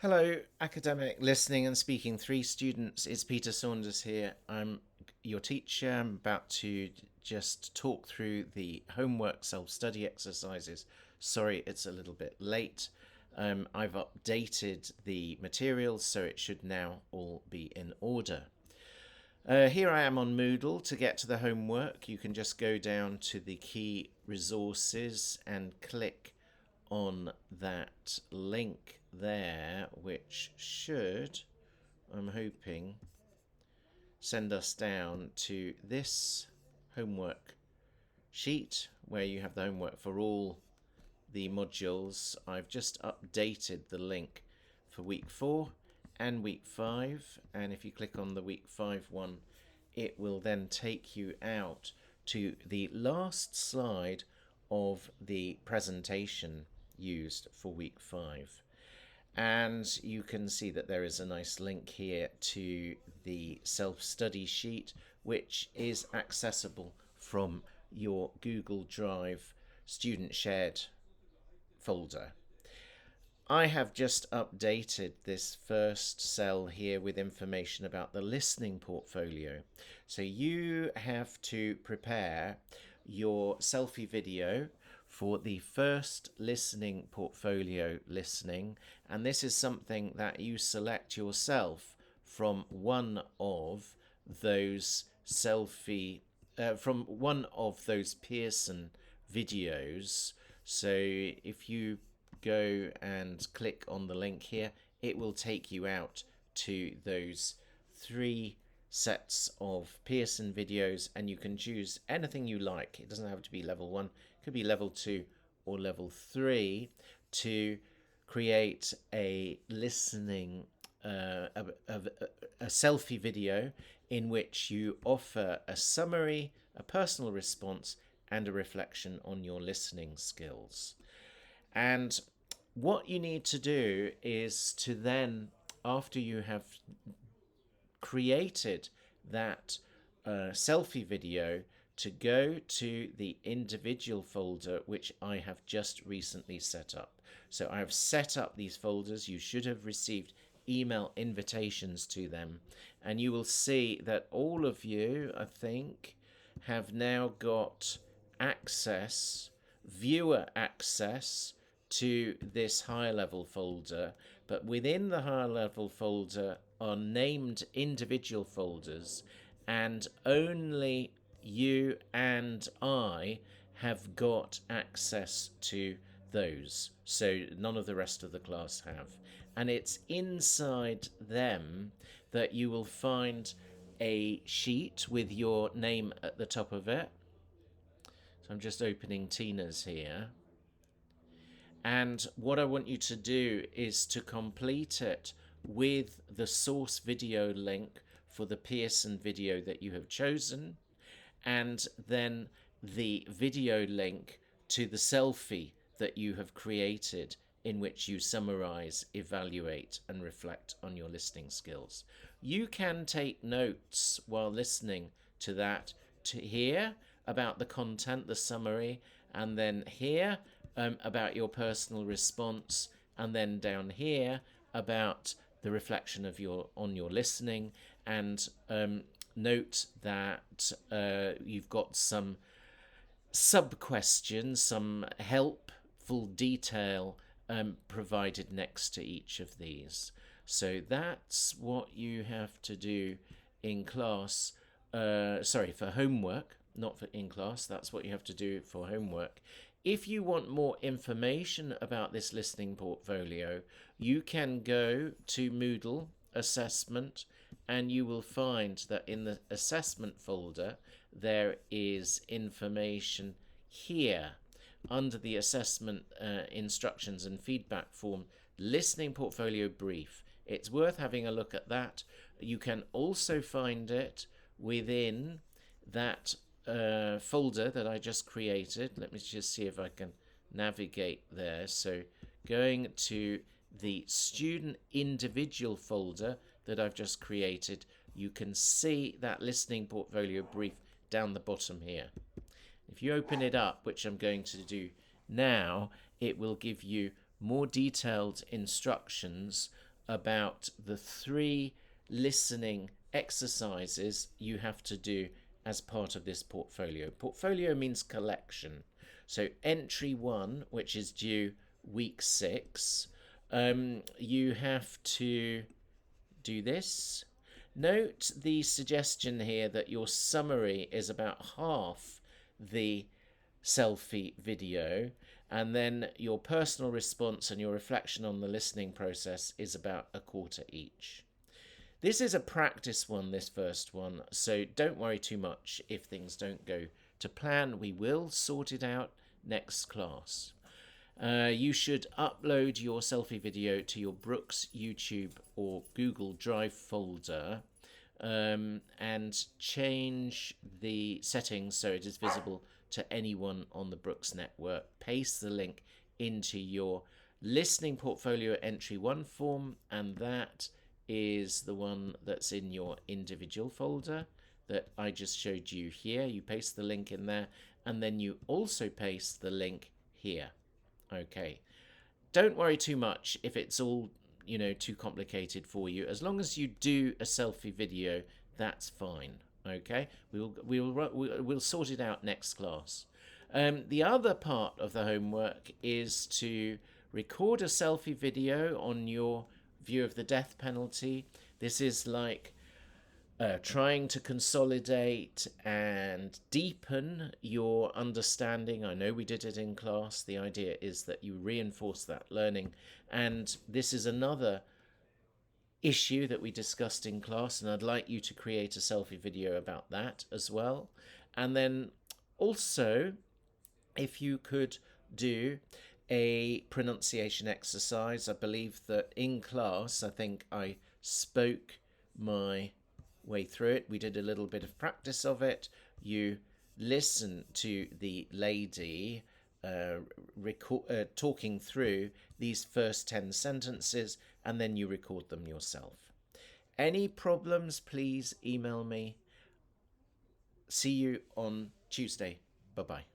Hello, academic listening and speaking three students. It's Peter Saunders here. I'm your teacher. I'm about to just talk through the homework self-study exercises. Sorry, it's a little bit late. I've updated the materials, so it should now all be in order. Here I am on Moodle. To get to the homework, you can just go down to the key resources and click on that link there, which should, I'm hoping, send us down to this homework sheet where you have the homework for all the modules. I've just updated the link for week 4 and week 5, and if you click on the week 5 one, it will then take you out to the last slide of the presentation used for week 5. And you can see that there is a nice link here to the self-study sheet, which is accessible from your Google Drive student shared folder. I have just updated this first cell here with information about the listening portfolio. So you have to prepare your selfie video for the first listening portfolio listening, and this is something that you select yourself from one of those Pearson videos. So if you go and click on the link here, it will take you out to those 3 sets of Pearson videos, and you can choose anything you like. It doesn't have to be level 1, it could be level 2 or level 3 to create a listening a selfie video in which you offer a summary, a personal response, and a reflection on your listening skills. And what you need to do is to then, after you have created that selfie video, to go to the individual folder which I have just recently set up. So I have set up these folders. You should have received email invitations to them, and you will see that all of you, I think, have now got access, viewer access, to this higher level folder, but within the higher level folder are named individual folders, and only you and I have got access to those. So none of the rest of the class have. And it's inside them that you will find a sheet with your name at the top of it. So I'm just opening Tina's here. And what I want you to do is to complete it with the source video link for the Pearson video that you have chosen, and then the video link to the selfie that you have created, in which you summarize, evaluate, and reflect on your listening skills. You can take notes while listening to that, to hear about the content, the summary, and then here about your personal response, and then down here about the reflection of on your listening, and note that you've got some sub-questions, some helpful detail provided next to each of these. So that's what you have to do in class, for homework, not for in class. That's what you have to do for homework. If you want more information about this listening portfolio, you can go to Moodle Assessment, and you will find that in the assessment folder there is information here under the assessment instructions and feedback form, listening portfolio brief. It's worth having a look at that. You can also find it within that folder that I just created. Let me just see if I can navigate there. So going to the student individual folder that I've just created, you can see that listening portfolio brief down the bottom here. If you open it up, which I'm going to do now, it will give you more detailed instructions about the 3 listening exercises you have to do as part of this portfolio. Portfolio means collection. So entry 1, which is due week 6, you have to do this. Note the suggestion here that your summary is about half the selfie video, and then your personal response and your reflection on the listening process is about a quarter each. This is a practice one, this first one, so don't worry too much if things don't go to plan. We will sort it out next class. You should upload your selfie video to your Brooks YouTube or Google Drive folder, and change the settings so it is visible to anyone on the Brooks network. Paste the link into your listening portfolio entry 1 form, and that is the one that's in your individual folder that I just showed you here. You paste the link in there, and then you also paste the link here. Okay, don't worry too much if it's all, too complicated for you. As long as you do a selfie video, that's fine. Okay, we'll sort it out next class. The other part of the homework is to record a selfie video on your view of the death penalty. This is like trying to consolidate and deepen your understanding. I know we did it in class. The idea is that you reinforce that learning. And this is another issue that we discussed in class, and I'd like you to create a selfie video about that as well. And then also, if you could do a pronunciation exercise. I believe that in class, I think I spoke my way through it. We did a little bit of practice of it. You listen to the lady talking through these first 10 sentences, and then you record them yourself. Any problems, please email me. See you on Tuesday. Bye-bye.